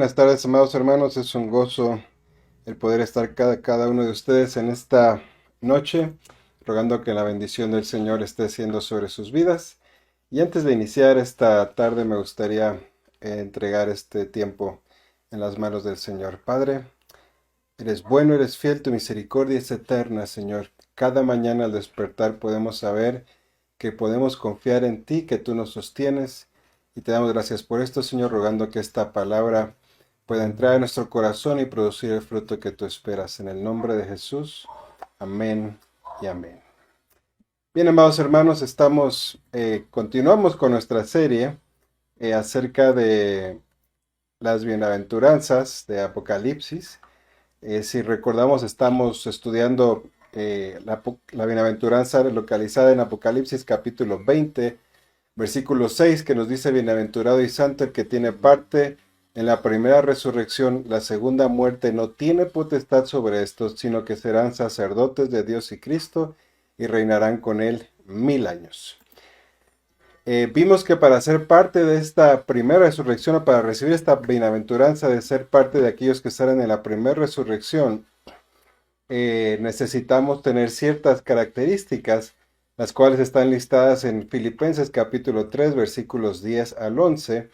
Buenas tardes, amados hermanos. Es un gozo el poder estar cada uno de ustedes en esta noche, rogando que la bendición del Señor esté siendo sobre sus vidas. Y antes de iniciar esta tarde, me gustaría entregar este tiempo en las manos del Señor. Padre, eres bueno, eres fiel, tu misericordia es eterna, Señor. Cada mañana al despertar podemos saber que podemos confiar en ti, que tú nos sostienes. Y te damos gracias por esto, Señor, rogando que esta palabra pueda entrar en nuestro corazón y producir el fruto que tú esperas. En el nombre de Jesús. Amén y amén. Bien, amados hermanos, continuamos con nuestra serie acerca de las bienaventuranzas de Apocalipsis. Si recordamos, estamos estudiando la bienaventuranza localizada en Apocalipsis capítulo 20, versículo 6, que nos dice: bienaventurado y santo el que tiene parte en la primera resurrección. La segunda muerte no tiene potestad sobre estos, sino que serán sacerdotes de Dios y Cristo y reinarán con él 1000 años. Vimos que para ser parte de esta primera resurrección, o para recibir esta bienaventuranza de ser parte de aquellos que salen en la primera resurrección, necesitamos tener ciertas características, las cuales están listadas en Filipenses capítulo 3, versículos 10 al 11,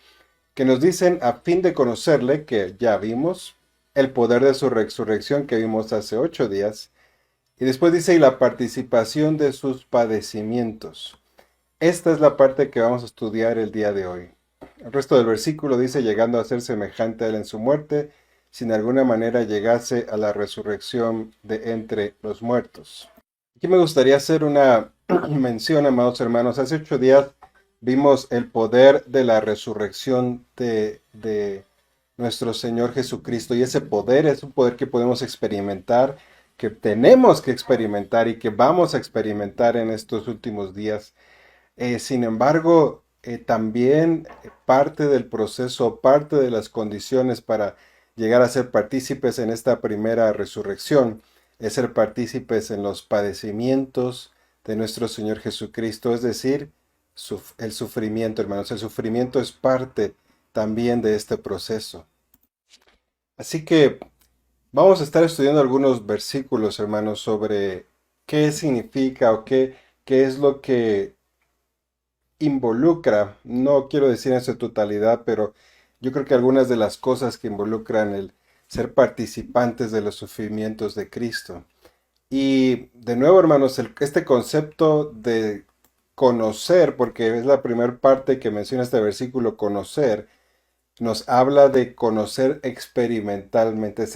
que nos dicen: a fin de conocerle, que ya vimos, el poder de su resurrección que vimos hace 8 días, y después dice: y la participación de sus padecimientos. Esta es la parte que vamos a estudiar el día de hoy. El resto del versículo dice: llegando a ser semejante a él en su muerte, si de alguna manera llegase a la resurrección de entre los muertos. Aquí me gustaría hacer una mención, amados hermanos. Hace 8 días vimos el poder de la resurrección de nuestro Señor Jesucristo, y ese poder es un poder que podemos experimentar, que tenemos que experimentar y que vamos a experimentar en estos últimos días. Sin embargo, también parte del proceso, parte de las condiciones para llegar a ser partícipes en esta primera resurrección es ser partícipes en los padecimientos de nuestro Señor Jesucristo, es decir, el sufrimiento, hermanos. El sufrimiento es parte también de este proceso. Así que vamos a estar estudiando algunos versículos, hermanos, sobre qué significa o qué es lo que involucra. No quiero decir en su totalidad, pero yo creo que algunas de las cosas que involucran el ser participantes de los sufrimientos de Cristo. Y de nuevo, hermanos, este concepto de conocer, porque es la primera parte que menciona este versículo: conocer, nos habla de conocer experimentalmente.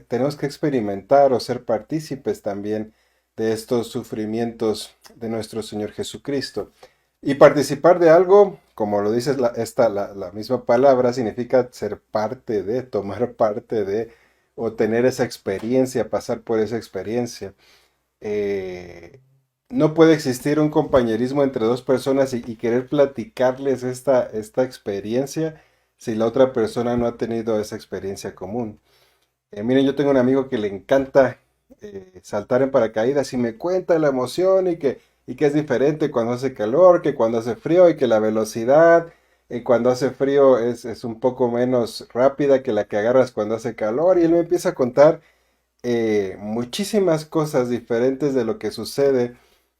Tenemos que experimentar o ser partícipes también de estos sufrimientos de nuestro Señor Jesucristo. Y participar de algo, como lo dice la misma palabra, significa ser parte de, tomar parte de, o tener esa experiencia, pasar por esa experiencia. Eh, no puede existir un compañerismo entre dos personas y querer platicarles esta experiencia si la otra persona no ha tenido esa experiencia común. Miren, yo tengo un amigo que le encanta saltar en paracaídas y me cuenta la emoción y que es diferente cuando hace calor, que cuando hace frío, y que la velocidad cuando hace frío es un poco menos rápida que la que agarras cuando hace calor. Y él me empieza a contar muchísimas cosas diferentes de lo que sucede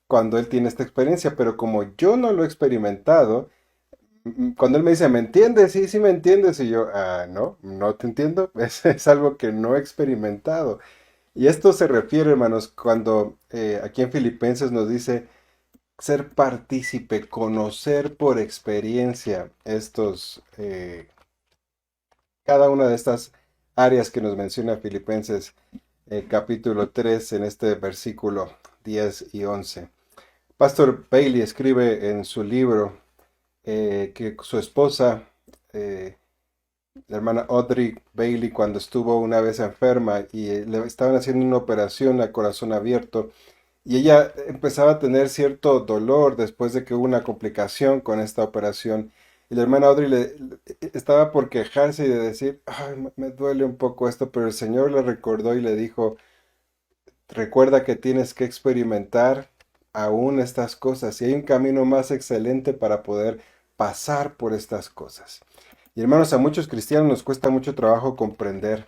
cuando él tiene esta experiencia, pero como yo no lo he experimentado, cuando él me dice: ¿me entiendes? Sí, sí me entiendes. Y yo: no, no te entiendo. Es algo que no he experimentado. Y esto se refiere, hermanos, cuando aquí en Filipenses nos dice ser partícipe, conocer por experiencia cada una de estas áreas que nos menciona Filipenses capítulo 3 en este versículo 10 y 11. Pastor Bailey escribe en su libro que su esposa, la hermana Audrey Bailey, cuando estuvo una vez enferma y le estaban haciendo una operación a corazón abierto, y ella empezaba a tener cierto dolor después de que hubo una complicación con esta operación. Y la hermana Audrey estaba por quejarse y de decir: ay, me duele un poco esto, pero el Señor le recordó y le dijo: recuerda que tienes que experimentar aún estas cosas, y hay un camino más excelente para poder pasar por estas cosas. Y hermanos, a muchos cristianos nos cuesta mucho trabajo comprender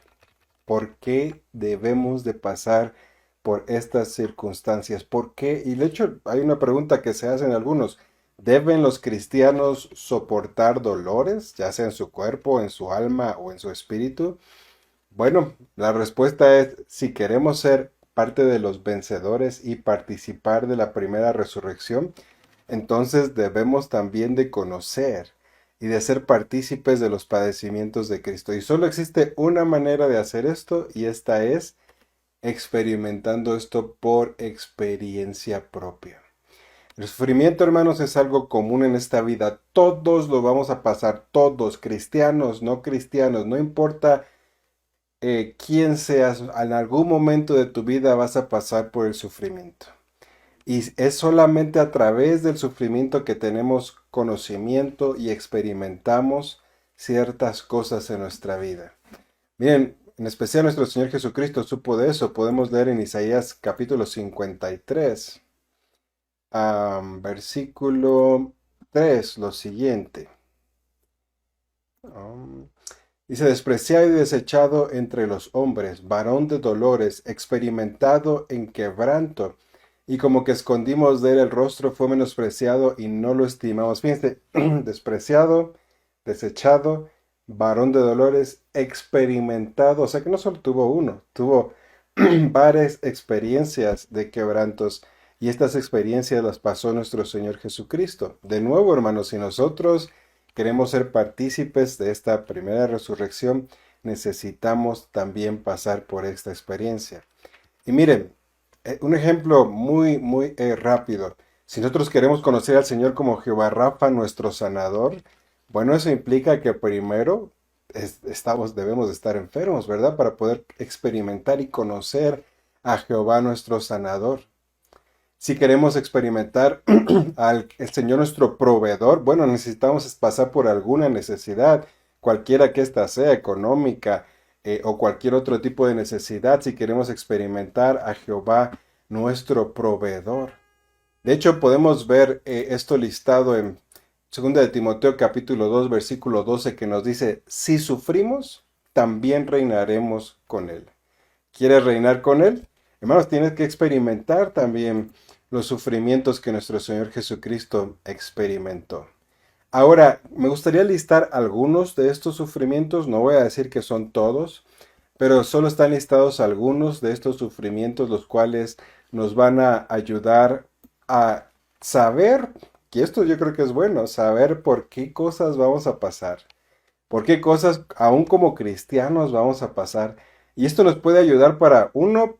por qué debemos de pasar por estas circunstancias. ¿Por qué? Y de hecho hay una pregunta que se hacen algunos. ¿Deben los cristianos soportar dolores, ya sea en su cuerpo, en su alma o en su espíritu? Bueno, la respuesta es si queremos ser parte de los vencedores y participar de la primera resurrección, entonces debemos también de conocer y de ser partícipes de los padecimientos de Cristo. Y solo existe una manera de hacer esto y esta es experimentando esto por experiencia propia. El sufrimiento, hermanos, es algo común en esta vida. Todos lo vamos a pasar, todos, cristianos, no cristianos, no importa quién seas, en algún momento de tu vida vas a pasar por el sufrimiento. Y es solamente a través del sufrimiento que tenemos conocimiento y experimentamos ciertas cosas en nuestra vida. Miren, en especial nuestro Señor Jesucristo supo de eso. Podemos leer en Isaías capítulo 53, versículo 3, lo siguiente. Dice, despreciado y desechado entre los hombres, varón de dolores, experimentado en quebranto, y como que escondimos de él el rostro, fue menospreciado y no lo estimamos. Fíjense, despreciado, desechado, varón de dolores, experimentado, o sea que no solo tuvo uno, tuvo varias experiencias de quebrantos, y estas experiencias las pasó nuestro Señor Jesucristo. De nuevo, hermanos, si nosotros queremos ser partícipes de esta primera resurrección, necesitamos también pasar por esta experiencia. Y miren, un ejemplo muy rápido. Si nosotros queremos conocer al Señor como Jehová Rafa, nuestro sanador, bueno, eso implica que primero debemos de estar enfermos, ¿verdad? Para poder experimentar y conocer a Jehová nuestro sanador. Si queremos experimentar al el Señor nuestro proveedor, bueno, necesitamos pasar por alguna necesidad, cualquiera que ésta sea, económica o cualquier otro tipo de necesidad, si queremos experimentar a Jehová nuestro proveedor. De hecho, podemos ver esto listado en 2 de Timoteo capítulo 2, versículo 12, que nos dice, si sufrimos, también reinaremos con Él. ¿Quieres reinar con Él? Hermanos, tienes que experimentar también los sufrimientos que nuestro Señor Jesucristo experimentó. Ahora, me gustaría listar algunos de estos sufrimientos, no voy a decir que son todos, pero solo están listados algunos de estos sufrimientos, los cuales nos van a ayudar a saber, y esto yo creo que es bueno, saber por qué cosas vamos a pasar, por qué cosas aún como cristianos vamos a pasar. Y esto nos puede ayudar para, uno,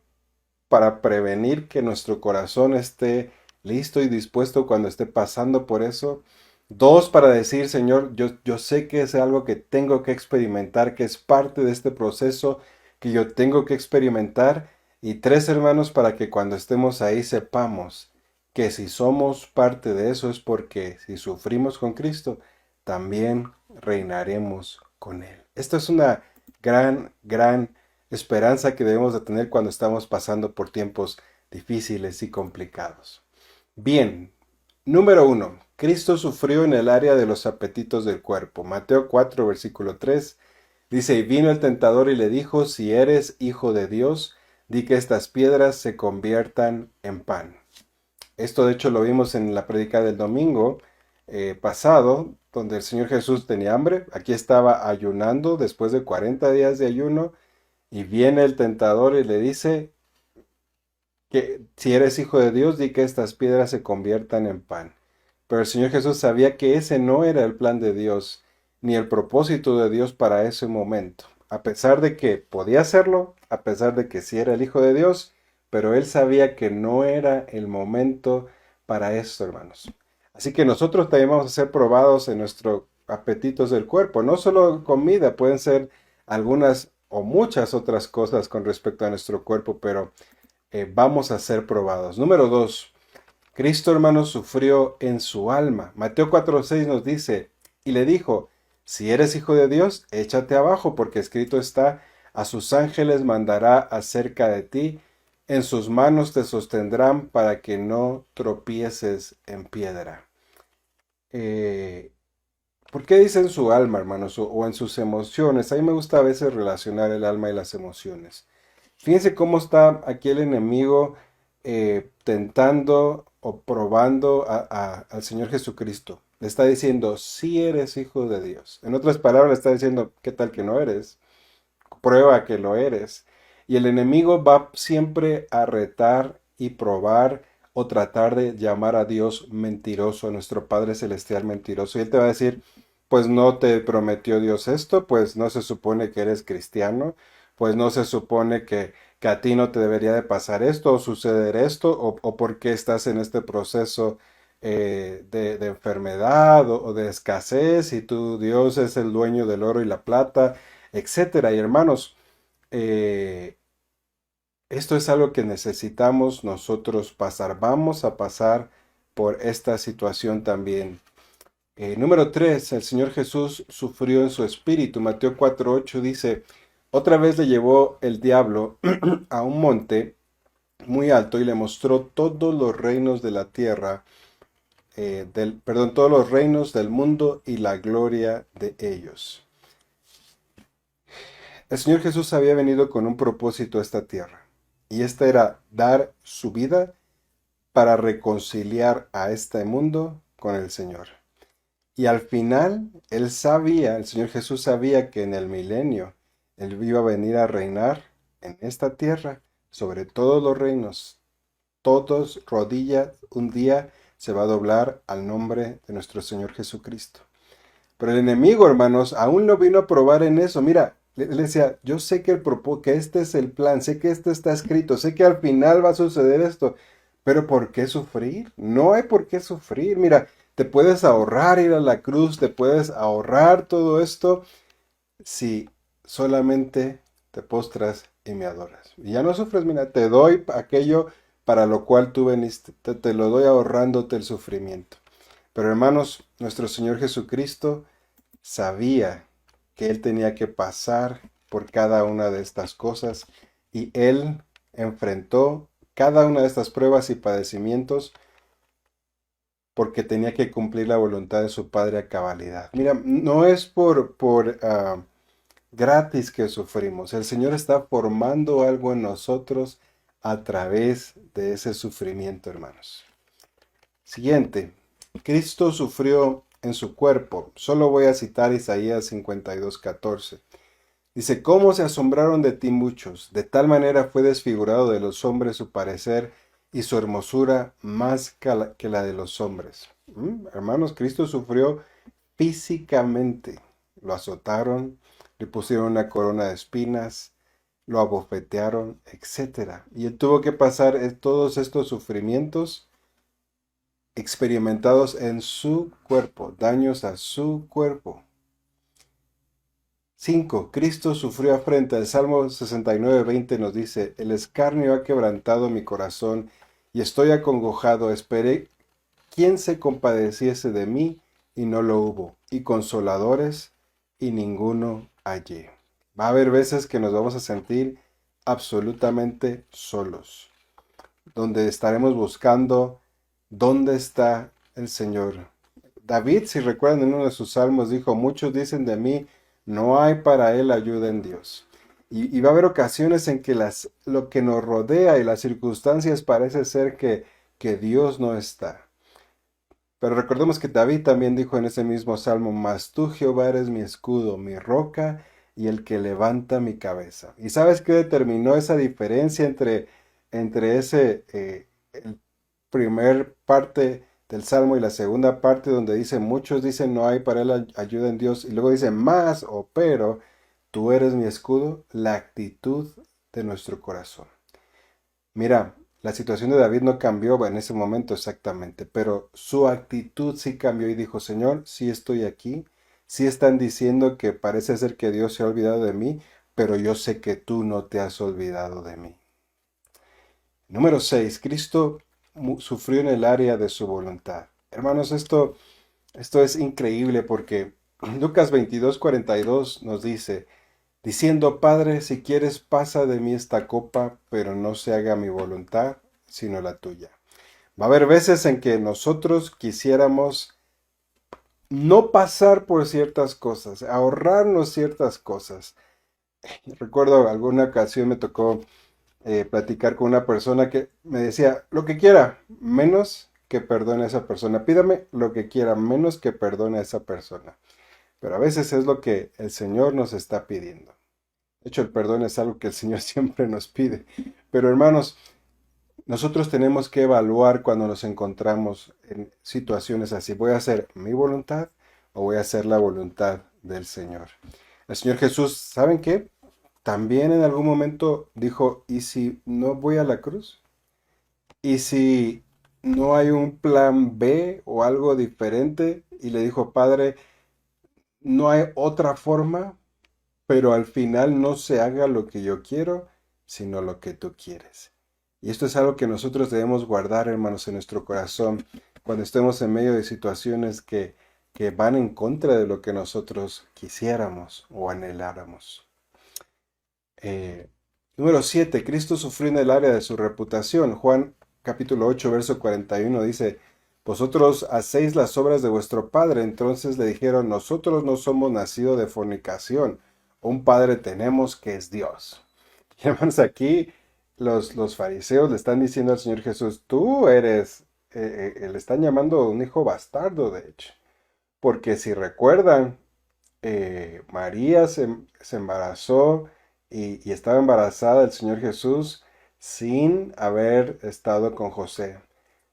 para prevenir que nuestro corazón esté listo y dispuesto cuando esté pasando por eso. Dos, para decir, Señor, yo sé que es algo que tengo que experimentar, que es parte de este proceso que yo tengo que experimentar. Y tres, hermanos, para que cuando estemos ahí sepamos que si somos parte de eso es porque si sufrimos con Cristo, también reinaremos con Él. Esto es una gran esperanza que debemos de tener cuando estamos pasando por tiempos difíciles y complicados. Bien, número 1. Cristo sufrió en el área de los apetitos del cuerpo. Mateo 4, versículo 3. Dice, y vino el tentador y le dijo, si eres hijo de Dios, di que estas piedras se conviertan en pan. Esto de hecho lo vimos en la prédica del domingo pasado, donde el Señor Jesús tenía hambre. Aquí estaba ayunando después de 40 días de ayuno. Y viene el tentador y le dice que si eres hijo de Dios, di que estas piedras se conviertan en pan. Pero el Señor Jesús sabía que ese no era el plan de Dios, ni el propósito de Dios para ese momento. A pesar de que podía hacerlo, a pesar de que sí era el Hijo de Dios, pero él sabía que no era el momento para esto, hermanos. Así que nosotros también vamos a ser probados en nuestros apetitos del cuerpo. No solo comida, pueden ser algunas o muchas otras cosas con respecto a nuestro cuerpo, pero vamos a ser probados. Número 2. Cristo, hermanos, sufrió en su alma. Mateo 4:6 nos dice, y le dijo, si eres hijo de Dios, échate abajo, porque escrito está, a sus ángeles mandará acerca de ti, en sus manos te sostendrán para que no tropieces en piedra. ¿Por qué dicen su alma, hermanos? O en sus emociones. A mí me gusta a veces relacionar el alma y las emociones. Fíjense cómo está aquí el enemigo tentando o probando al Señor Jesucristo. Le está diciendo, si eres hijo de Dios. En otras palabras, le está diciendo, ¿qué tal que no eres? Prueba que lo eres. Y el enemigo va siempre a retar y probar o tratar de llamar a Dios mentiroso, a nuestro Padre Celestial mentiroso. Y él te va a decir, pues no te prometió Dios esto, pues no se supone que eres cristiano, pues no se supone que a ti no te debería de pasar esto o suceder esto, o por qué estás en este proceso de enfermedad o de escasez y tu Dios es el dueño del oro y la plata, etcétera. Y hermanos, eh, esto es algo que necesitamos nosotros pasar. Vamos a pasar por esta situación también. Número 3, el Señor Jesús sufrió en su espíritu. Mateo 4:8 dice, otra vez le llevó el diablo a un monte muy alto y le mostró todos los reinos de la tierra, todos los reinos del mundo y la gloria de ellos. El Señor Jesús había venido con un propósito a esta tierra, y este era dar su vida para reconciliar a este mundo con el Señor. Y al final, el Señor Jesús sabía que en el milenio, Él iba a venir a reinar en esta tierra sobre todos los reinos. Todos rodillas un día se va a doblar al nombre de nuestro Señor Jesucristo. Pero el enemigo, hermanos, aún no vino a probar en eso. Mira, le decía, yo sé que este es el plan, sé que esto está escrito, sé que al final va a suceder esto, pero ¿por qué sufrir? No hay por qué sufrir. Mira, te puedes ahorrar ir a la cruz, te puedes ahorrar todo esto si solamente te postras y me adoras. Y ya no sufres, mira, te doy aquello para lo cual tú veniste, te lo doy ahorrándote el sufrimiento. Pero hermanos, nuestro Señor Jesucristo sabía que Él tenía que pasar por cada una de estas cosas y Él enfrentó cada una de estas pruebas y padecimientos porque tenía que cumplir la voluntad de su Padre a cabalidad. Mira, no es por gratis que sufrimos. El Señor está formando algo en nosotros a través de ese sufrimiento, hermanos. Siguiente. Cristo sufrió en su cuerpo. Solo voy a citar Isaías 52:14. Dice, ¿cómo se asombraron de ti muchos? De tal manera fue desfigurado de los hombres su parecer y su hermosura más que la de los hombres. Hermanos, Cristo sufrió físicamente. Lo azotaron, le pusieron una corona de espinas, lo abofetearon, etcétera. Y él tuvo que pasar todos estos sufrimientos experimentados en su cuerpo, daños a su cuerpo. 5. Cristo sufrió afrenta. El Salmo 69:20 nos dice, el escarnio ha quebrantado mi corazón y estoy acongojado. Esperé quién se compadeciese de mí y no lo hubo, y consoladores y ninguno hallé. Va a haber veces que nos vamos a sentir absolutamente solos, donde estaremos buscando dónde está el Señor. David, si recuerdan en uno de sus salmos, dijo, muchos dicen de mí, no hay para él ayuda en Dios. Y va a haber ocasiones en que lo que nos rodea y las circunstancias parece ser que Dios no está. Pero recordemos que David también dijo en ese mismo salmo, mas tú Jehová eres mi escudo, mi roca y el que levanta mi cabeza. ¿Y sabes qué determinó esa diferencia entre el primer parte del salmo y la segunda parte donde dice, muchos dicen no hay para él ayuda en Dios, y luego dice, más o pero, tú eres mi escudo, la actitud de nuestro corazón? Mira, la situación de David no cambió en ese momento exactamente, pero su actitud sí cambió y dijo, Señor, sí estoy aquí, sí están diciendo que parece ser que Dios se ha olvidado de mí, pero yo sé que tú no te has olvidado de mí. Número 6. Cristo sufrió en el área de su voluntad. Hermanos, esto es increíble porque Lucas 22:42 nos dice, diciendo, Padre, si quieres pasa de mí esta copa, pero no se haga mi voluntad, sino la tuya. Va a haber veces en que nosotros quisiéramos no pasar por ciertas cosas, ahorrarnos ciertas cosas. Recuerdo alguna ocasión me tocó platicar con una persona que me decía, lo que quiera, menos que perdone a esa persona. Pídame lo que quiera, menos que perdone a esa persona. Pero a veces es lo que el Señor nos está pidiendo. De hecho, el perdón es algo que el Señor siempre nos pide. Pero hermanos, nosotros tenemos que evaluar cuando nos encontramos en situaciones así. ¿Voy a hacer mi voluntad o voy a hacer la voluntad del Señor? El Señor Jesús, ¿saben qué? También en algún momento dijo, ¿y si no voy a la cruz? ¿Y si no hay un plan B o algo diferente? Y le dijo, Padre, no hay otra forma, pero al final no se haga lo que yo quiero, sino lo que tú quieres. Y esto es algo que nosotros debemos guardar, hermanos, en nuestro corazón cuando estemos en medio de situaciones que van en contra de lo que nosotros quisiéramos o anheláramos. Eh, Número 7. Cristo sufrió en el área de su reputación. Juan capítulo 8, verso 41 dice, vosotros hacéis las obras de vuestro padre. Entonces le dijeron, nosotros no somos nacidos de fornicación. Un padre tenemos que es Dios. Y hermanos, aquí los fariseos le están diciendo al Señor Jesús, tú eres, le están llamando un hijo bastardo, de hecho. Porque si recuerdan, María se embarazó y estaba embarazada del Señor Jesús sin haber estado con José.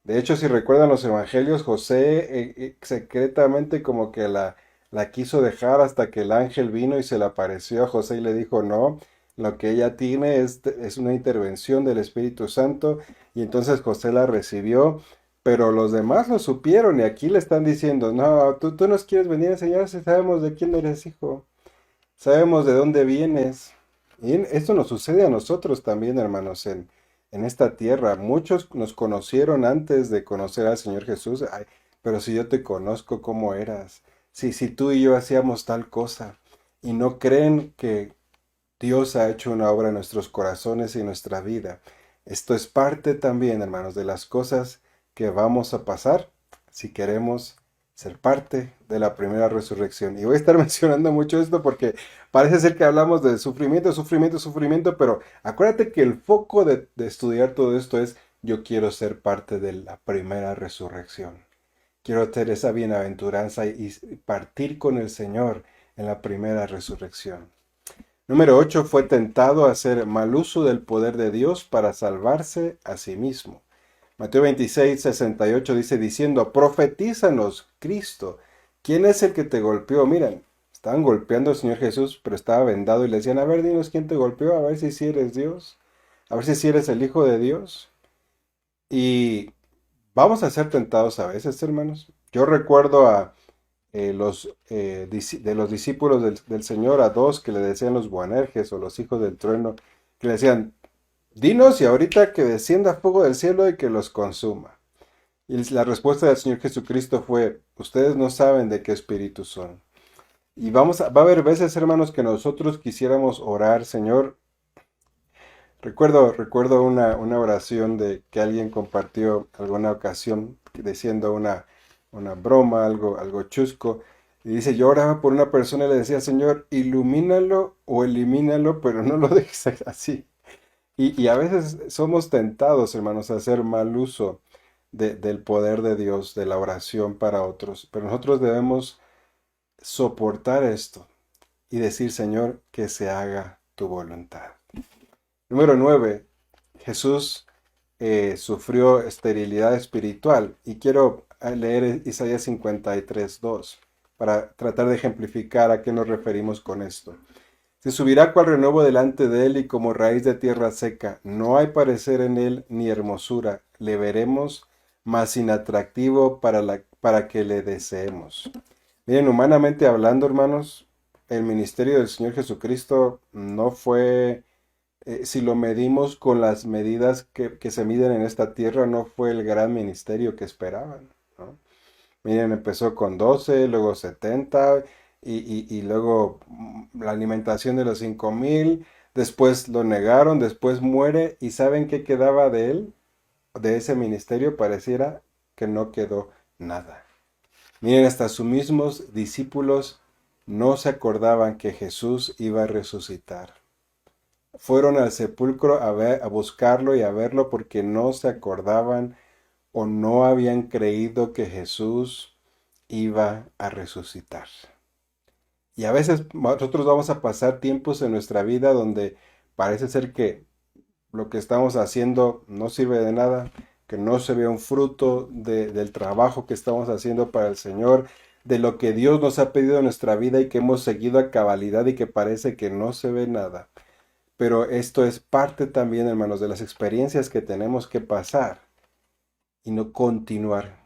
De hecho, si recuerdan los evangelios, José secretamente como que la quiso dejar hasta que el ángel vino y se le apareció a José y le dijo, no, lo que ella tiene es una intervención del Espíritu Santo, y entonces José la recibió. Pero los demás lo supieron y aquí le están diciendo, no, tú nos quieres venir a enseñar si sabemos de quién eres hijo, sabemos de dónde vienes. Y esto nos sucede a nosotros también, hermanos, en esta tierra. Muchos nos conocieron antes de conocer al Señor Jesús. Ay, pero si yo te conozco, ¿cómo eras? Si tú y yo hacíamos tal cosa. Y no creen que Dios ha hecho una obra en nuestros corazones y en nuestra vida. Esto es parte también, hermanos, de las cosas que vamos a pasar si queremos ser parte de la primera resurrección. Y voy a estar mencionando mucho esto porque parece ser que hablamos de sufrimiento, sufrimiento, sufrimiento, pero acuérdate que el foco de estudiar todo esto es yo quiero ser parte de la primera resurrección. Quiero tener esa bienaventuranza y partir con el Señor en la primera resurrección. Número 8. Fue tentado a hacer mal uso del poder de Dios para salvarse a sí mismo. Mateo 26:68 dice, diciendo, profetízanos, Cristo, ¿quién es el que te golpeó? Miren, estaban golpeando al Señor Jesús, pero estaba vendado y le decían, a ver, dinos quién te golpeó, a ver si eres Dios, a ver si eres el Hijo de Dios. Y vamos a ser tentados a veces, hermanos. Yo recuerdo a de los discípulos del Señor, a dos que le decían los Boanerges o los hijos del trueno, que le decían, dinos y ahorita que descienda fuego del cielo y que los consuma. Y la respuesta del Señor Jesucristo fue, ustedes no saben de qué espíritu son. Y va a haber veces, hermanos, que nosotros quisiéramos orar, Señor. Recuerdo una oración de que alguien compartió alguna ocasión diciendo una broma, algo chusco. Y dice, yo oraba por una persona y le decía, Señor, ilumínalo o elimínalo, pero no lo dejes así. Y a veces somos tentados, hermanos, a hacer mal uso del poder de Dios, de la oración para otros. Pero nosotros debemos soportar esto y decir, Señor, que se haga tu voluntad. Número 9. Jesús sufrió esterilidad espiritual. Y quiero leer Isaías 53:2 para tratar de ejemplificar a qué nos referimos con esto. Se subirá cual renuevo delante de él y como raíz de tierra seca. No hay parecer en él ni hermosura. Le veremos, mas sin atractivo para que le deseemos. Miren, humanamente hablando, hermanos, el ministerio del Señor Jesucristo no fue, si lo medimos con las medidas que se miden en esta tierra, no fue el gran ministerio que esperaban, ¿no? Miren, empezó con 12, luego 70 y luego la alimentación de los 5,000. Después lo negaron, después muere. ¿Y saben qué quedaba de él? De ese ministerio pareciera que no quedó nada. Miren, hasta sus mismos discípulos no se acordaban que Jesús iba a resucitar. Fueron al sepulcro a buscarlo y a verlo porque no se acordaban o no habían creído que Jesús iba a resucitar. Y a veces nosotros vamos a pasar tiempos en nuestra vida donde parece ser que lo que estamos haciendo no sirve de nada, que no se ve un fruto del trabajo que estamos haciendo para el Señor, de lo que Dios nos ha pedido en nuestra vida y que hemos seguido a cabalidad y que parece que no se ve nada. Pero esto es parte también, hermanos, de las experiencias que tenemos que pasar y no continuar.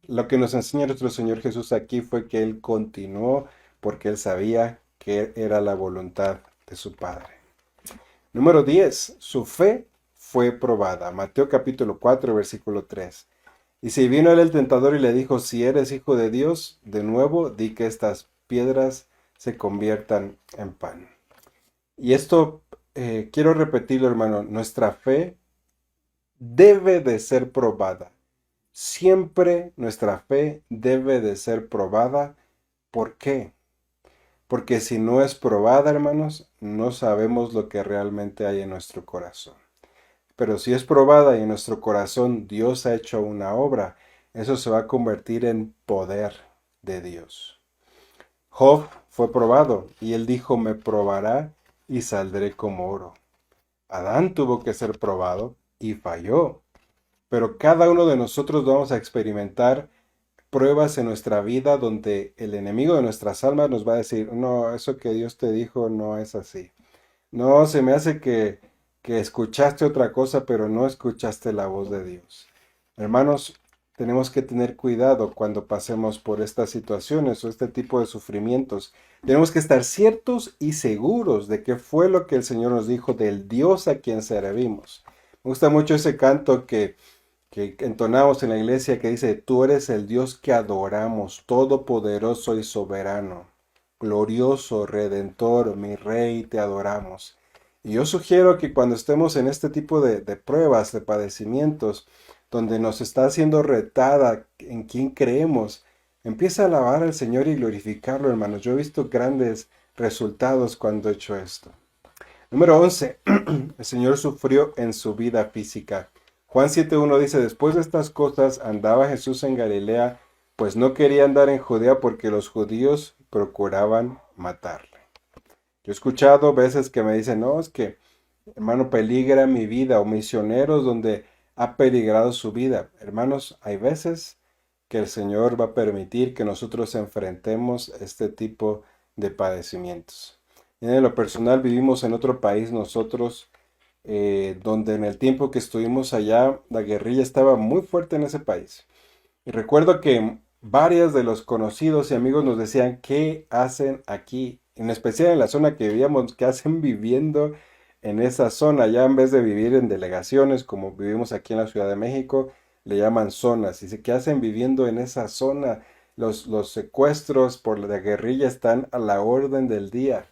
Lo que nos enseña nuestro Señor Jesús aquí fue que Él continuó porque Él sabía que era la voluntad de su Padre. Número 10. Su fe fue probada. Mateo capítulo 4, versículo 3. Y si vino él el tentador y le dijo, si eres hijo de Dios, de nuevo di que estas piedras se conviertan en pan. Y esto quiero repetirlo, hermano, nuestra fe debe de ser probada. Siempre nuestra fe debe de ser probada. ¿Por qué? Porque si no es probada, hermanos, no sabemos lo que realmente hay en nuestro corazón. Pero si es probada y en nuestro corazón Dios ha hecho una obra, eso se va a convertir en poder de Dios. Job fue probado y él dijo, me probará y saldré como oro. Adán tuvo que ser probado y falló. Pero cada uno de nosotros vamos a experimentar pruebas en nuestra vida donde el enemigo de nuestras almas nos va a decir, no, eso que Dios te dijo no es así. No, se me hace que escuchaste otra cosa, pero no escuchaste la voz de Dios. Hermanos, tenemos que tener cuidado cuando pasemos por estas situaciones o este tipo de sufrimientos. Tenemos que estar ciertos y seguros de que fue lo que el Señor nos dijo del Dios a quien servimos. Me gusta mucho ese canto que entonamos en la iglesia que dice, tú eres el Dios que adoramos, todopoderoso y soberano, glorioso, redentor, mi rey, te adoramos. Y yo sugiero que cuando estemos en este tipo de pruebas, de padecimientos, donde nos está haciendo retada en quién creemos, empieza a alabar al Señor y glorificarlo, hermanos. Yo he visto grandes resultados cuando he hecho esto. Número 11. El Señor sufrió en su vida física. Juan 7.1 dice, después de estas cosas andaba Jesús en Galilea, pues no quería andar en Judea porque los judíos procuraban matarle. Yo he escuchado veces que me dicen, no, es que, hermano, peligra mi vida, o misioneros donde ha peligrado su vida. Hermanos, hay veces que el Señor va a permitir que nosotros enfrentemos este tipo de padecimientos. Y en lo personal vivimos en otro país nosotros, donde en el tiempo que estuvimos allá, la guerrilla estaba muy fuerte en ese país. Y recuerdo que varios de los conocidos y amigos nos decían, ¿qué hacen aquí? En especial en la zona que vivíamos, ¿qué hacen viviendo en esa zona? Ya en vez de vivir en delegaciones, como vivimos aquí en la Ciudad de México, le llaman zonas. Dice, ¿qué hacen viviendo en esa zona? Los secuestros por la guerrilla están a la orden del día.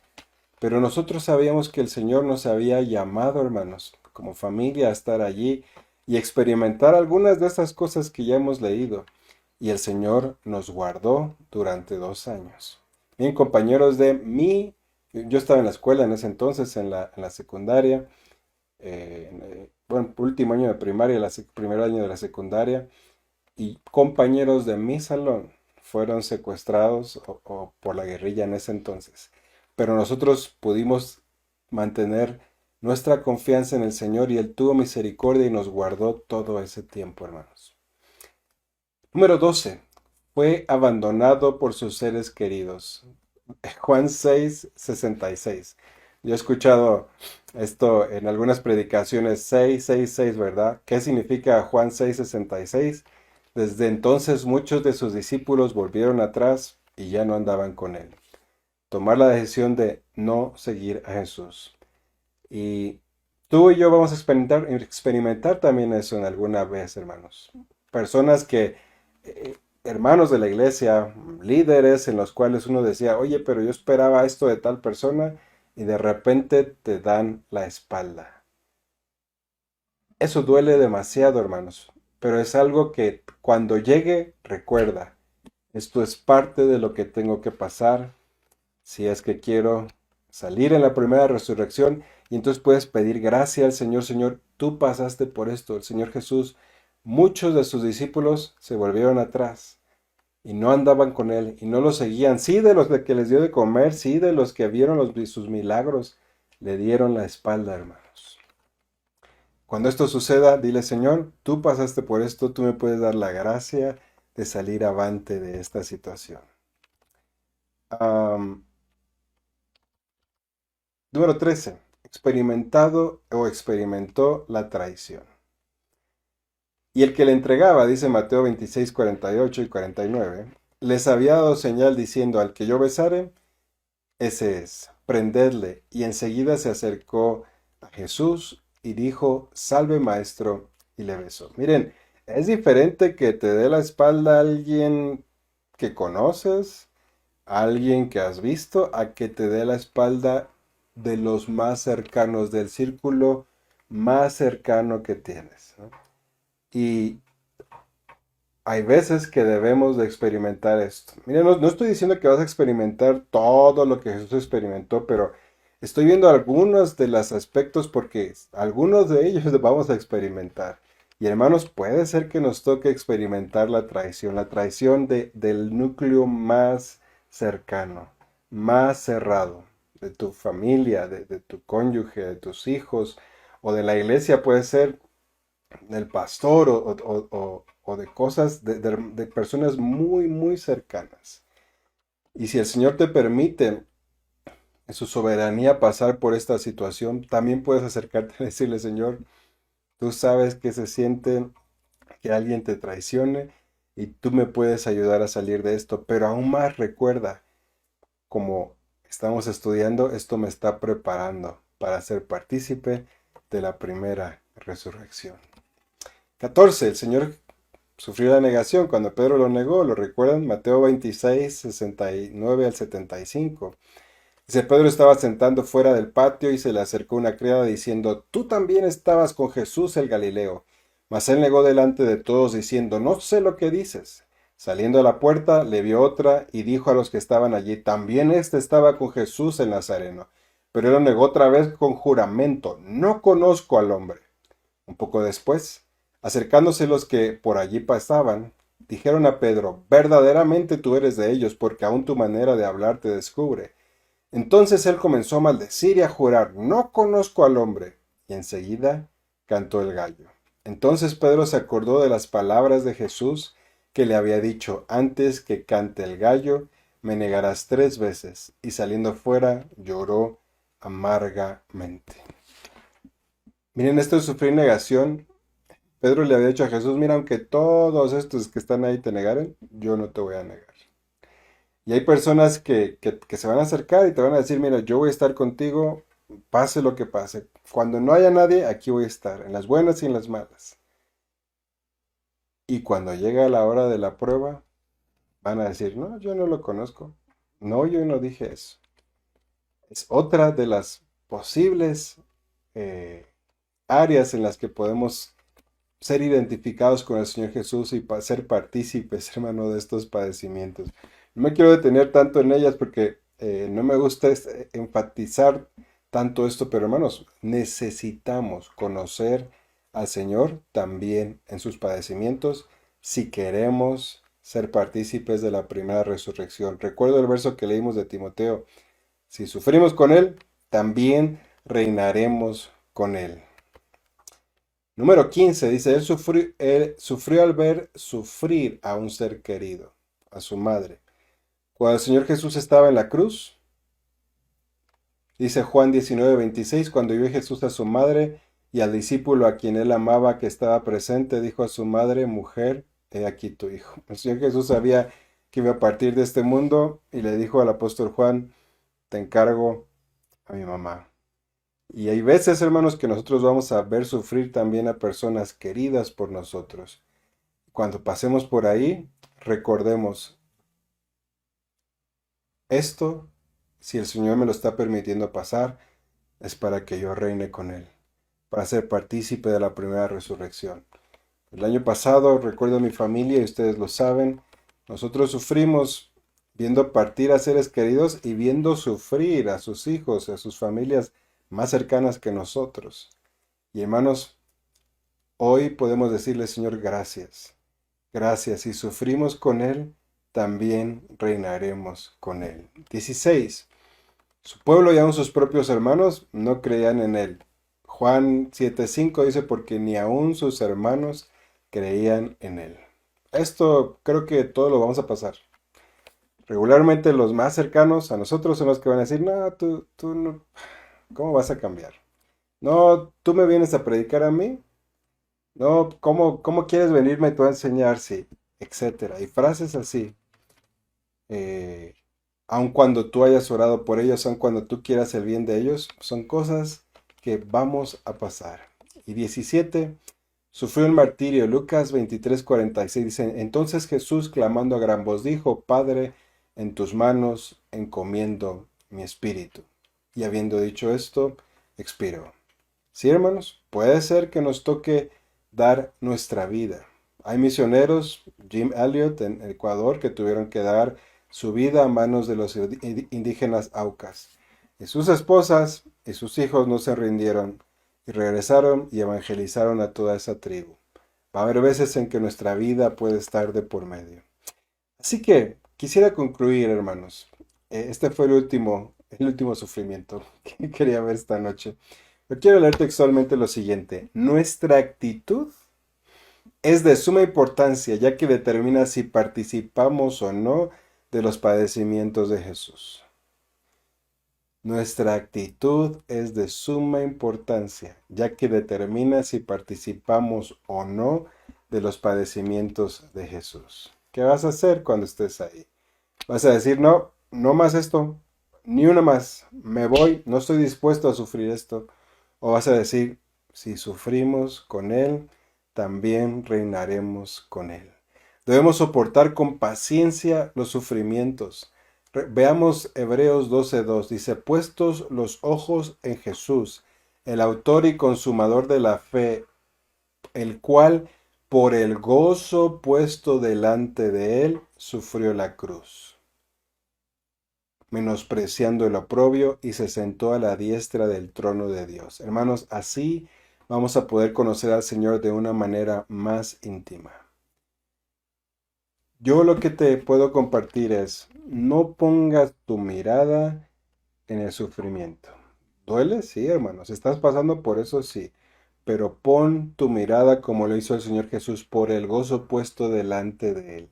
Pero nosotros sabíamos que el Señor nos había llamado, hermanos, como familia, a estar allí y experimentar algunas de esas cosas que ya hemos leído. Y el Señor nos guardó durante 2 años. Bien, compañeros de mí, yo estaba en la escuela en ese entonces, en la secundaria, bueno, último año de primaria, primer año de la secundaria, y compañeros de mi salón fueron secuestrados o por la guerrilla en ese entonces. Pero nosotros pudimos mantener nuestra confianza en el Señor y Él tuvo misericordia y nos guardó todo ese tiempo, hermanos. Número 12. Fue abandonado por sus seres queridos. Juan 6:66. Yo he escuchado esto en algunas predicaciones, 6:66, ¿verdad? ¿Qué significa Juan 6:66? Desde entonces muchos de sus discípulos volvieron atrás y ya no andaban con él. Tomar la decisión de no seguir a Jesús. Y tú y yo vamos a experimentar también eso en alguna vez, hermanos. Personas que, hermanos de la iglesia, líderes en los cuales uno decía, oye, pero yo esperaba esto de tal persona y de repente te dan la espalda. Eso duele demasiado, hermanos, pero es algo que cuando llegue, recuerda, Esto es parte de lo que tengo que pasar si es que quiero salir en la primera resurrección. Y entonces puedes pedir gracia al Señor. Señor, tú pasaste por esto. El Señor Jesús, muchos de sus discípulos se volvieron atrás y no andaban con él y no lo seguían. Sí, de los de que les dio de comer, sí, de los que vieron sus milagros, le dieron la espalda, hermanos. Cuando esto suceda, dile, Señor, tú pasaste por esto, tú me puedes dar la gracia de salir avante de esta situación. Número 13. Experimentado o experimentó la traición. Y el que le entregaba, dice Mateo 26, 48 y 49, les había dado señal diciendo, al que yo besare, ese es, prendedle. Y enseguida se acercó a Jesús y dijo, salve maestro, y le besó. Miren, es diferente que te dé la espalda a alguien que conoces, a alguien que has visto, a que te dé la espalda de los más cercanos, del círculo más cercano que tienes, ¿no? Y hay veces que debemos de experimentar esto. Miren, no estoy diciendo que vas a experimentar todo lo que Jesús experimentó, pero estoy viendo algunos de los aspectos porque algunos de ellos vamos a experimentar. Y hermanos, puede ser que nos toque experimentar la traición del núcleo más cercano, más cerrado, de tu familia, de tu cónyuge, de tus hijos, o de la iglesia, puede ser del pastor o de cosas de personas muy, muy cercanas. Y si el Señor te permite en su soberanía pasar por esta situación, también puedes acercarte y decirle, Señor, tú sabes que se siente que alguien te traicione y tú me puedes ayudar a salir de esto. Pero aún más recuerda, como estamos estudiando, esto me está preparando para ser partícipe de la primera resurrección. 14. El Señor sufrió la negación cuando Pedro lo negó. ¿Lo recuerdan? Mateo 26, 69 al 75. Dice, Pedro estaba sentando fuera del patio y se le acercó una criada diciendo, tú también estabas con Jesús el Galileo. Mas él negó delante de todos diciendo, no sé lo que dices. Saliendo a la puerta, le vio otra y dijo a los que estaban allí, también éste estaba con Jesús el Nazareno. Pero él lo negó otra vez con juramento, no conozco al hombre. Un poco después, acercándose los que por allí pasaban, dijeron a Pedro, verdaderamente tú eres de ellos, porque aún tu manera de hablar te descubre. Entonces él comenzó a maldecir y a jurar, no conozco al hombre. Y enseguida cantó el gallo. Entonces Pedro se acordó de las palabras de Jesús que le había dicho, antes que cante el gallo, me negarás 3 veces. Y saliendo fuera, lloró amargamente. Miren, esto es sufrir negación. Pedro le había dicho a Jesús, mira, aunque todos estos que están ahí te negaren, yo no te voy a negar. Y hay personas que se van a acercar y te van a decir, mira, yo voy a estar contigo, pase lo que pase. Cuando no haya nadie, aquí voy a estar, en las buenas y en las malas. Y cuando llega la hora de la prueba, van a decir, no, yo no lo conozco. No, yo no dije eso. Es otra de las posibles eh, áreas en las que podemos ser identificados con el Señor Jesús y ser partícipes, hermano, de estos padecimientos. No me quiero detener tanto en ellas porque no me gusta enfatizar tanto esto, pero hermanos, necesitamos conocer al Señor también en sus padecimientos si queremos ser partícipes de la primera resurrección. Recuerdo el verso que leímos de Timoteo, si sufrimos con Él, también reinaremos con Él. Número 15 dice, él sufrió al ver sufrir a un ser querido, a su madre. Cuando el Señor Jesús estaba en la cruz, dice Juan 19:26, cuando vio Jesús a su madre y al discípulo a quien él amaba que estaba presente, dijo a su madre, mujer, he aquí tu hijo. El Señor Jesús sabía que iba a partir de este mundo y le dijo al apóstol Juan, te encargo a mi mamá. Y hay veces, hermanos, que nosotros vamos a ver sufrir también a personas queridas por nosotros. Cuando pasemos por ahí, recordemos, esto, si el Señor me lo está permitiendo pasar, es para que yo reine con Él, para ser partícipe de la primera resurrección. El año pasado, recuerdo a mi familia, y ustedes lo saben, Nosotros sufrimos viendo partir a seres queridos y viendo sufrir a sus hijos, a sus familias más cercanas que nosotros. Y hermanos, hoy podemos decirle, Señor, gracias. Gracias. Si sufrimos con Él, también reinaremos con Él. 16. Su pueblo y aun sus propios hermanos no creían en Él. Juan 7:5 dice, porque ni aun sus hermanos creían en Él. Esto creo que todo lo vamos a pasar. Regularmente los más cercanos a nosotros son los que van a decir, no, tú no, ¿cómo vas a cambiar? No, tú me vienes a predicar a mí. No, ¿cómo quieres venirme tú a enseñar? Sí, etcétera. Y frases así. eh, Aun cuando tú hayas orado por ellos, aun cuando tú quieras el bien de ellos, son cosas que vamos a pasar. Y 17, sufrió el martirio. Lucas 23:46 dice, entonces Jesús clamando a gran voz dijo, Padre, en tus manos encomiendo mi espíritu. Y habiendo dicho esto, expiró. Sí, hermanos, puede ser que nos toque dar nuestra vida. Hay misioneros, Jim Elliot en Ecuador, que tuvieron que dar su vida a manos de los indígenas Aucas. Y sus esposas y sus hijos no se rindieron y regresaron y evangelizaron a toda esa tribu. Va a haber veces en que nuestra vida puede estar de por medio. Así que quisiera concluir, hermanos. Este fue el último sufrimiento que quería ver esta noche. Pero quiero leer textualmente lo siguiente. Nuestra actitud es de suma importancia, ya que determina si participamos o no de los padecimientos de Jesús. Nuestra actitud es de suma importancia, ya que determina si participamos o no de los padecimientos de Jesús. ¿Qué vas a hacer cuando estés ahí? ¿Vas a decir, no, no más esto, ni una más, me voy, no estoy dispuesto a sufrir esto? ¿O vas a decir, si sufrimos con Él, también reinaremos con Él? Debemos soportar con paciencia los sufrimientos. Veamos Hebreos 12:2. Dice, puestos los ojos en Jesús, el autor y consumador de la fe, el cual por el gozo puesto delante de él sufrió la cruz, menospreciando el oprobio, y se sentó a la diestra del trono de Dios. Hermanos, así vamos a poder conocer al Señor de una manera más íntima. Yo lo que te puedo compartir es, no pongas tu mirada en el sufrimiento. ¿Duele? Sí, hermanos. ¿Estás pasando por eso? Sí. Pero pon tu mirada como lo hizo el Señor Jesús por el gozo puesto delante de Él.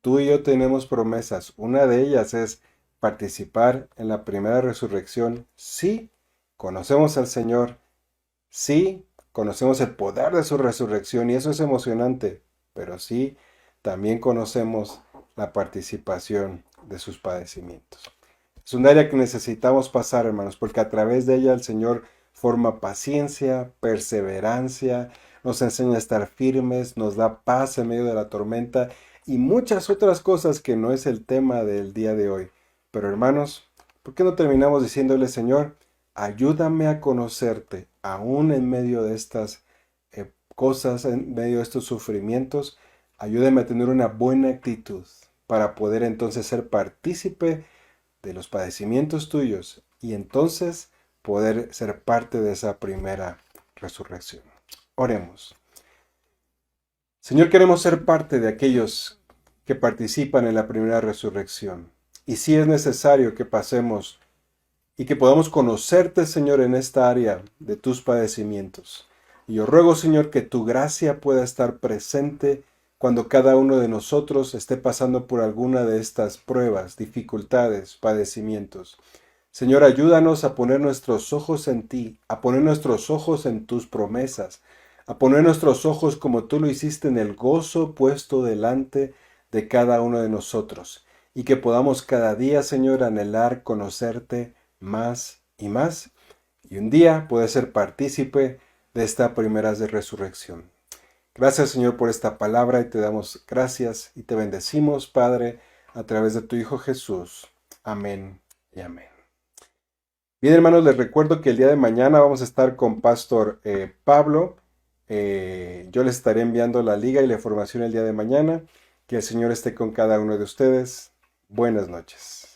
Tú y yo tenemos promesas. Una de ellas es participar en la primera resurrección. Sí, conocemos al Señor. Sí, conocemos el poder de su resurrección y eso es emocionante. Pero sí, también conocemos la participación de sus padecimientos. Es un área que necesitamos pasar, hermanos, porque a través de ella el Señor forma paciencia, perseverancia, nos enseña a estar firmes, nos da paz en medio de la tormenta y muchas otras cosas que no es el tema del día de hoy. Pero hermanos, ¿por qué no terminamos diciéndole, Señor, ayúdame a conocerte aún en medio de estas cosas, en medio de estos sufrimientos? Ayúdame a tener una buena actitud para poder entonces ser partícipe de los padecimientos tuyos y entonces poder ser parte de esa primera resurrección. Oremos. Señor, queremos ser parte de aquellos que participan en la primera resurrección. Y si es necesario que pasemos y que podamos conocerte, Señor, en esta área de tus padecimientos. Y yo ruego, Señor, que tu gracia pueda estar presente cuando cada uno de nosotros esté pasando por alguna de estas pruebas, dificultades, padecimientos. Señor, ayúdanos a poner nuestros ojos en ti, a poner nuestros ojos en tus promesas, a poner nuestros ojos como tú lo hiciste en el gozo puesto delante de cada uno de nosotros, y que podamos cada día, Señor, anhelar conocerte más y más, y un día poder ser partícipe de esta primera de resurrección. Gracias, Señor, por esta palabra y te damos gracias y te bendecimos, Padre, a través de tu Hijo Jesús. Amén y amén. Bien, hermanos, les recuerdo que el día de mañana vamos a estar con Pastor Pablo. Yo les estaré enviando la liga y la información el día de mañana. Que el Señor esté con cada uno de ustedes. Buenas noches.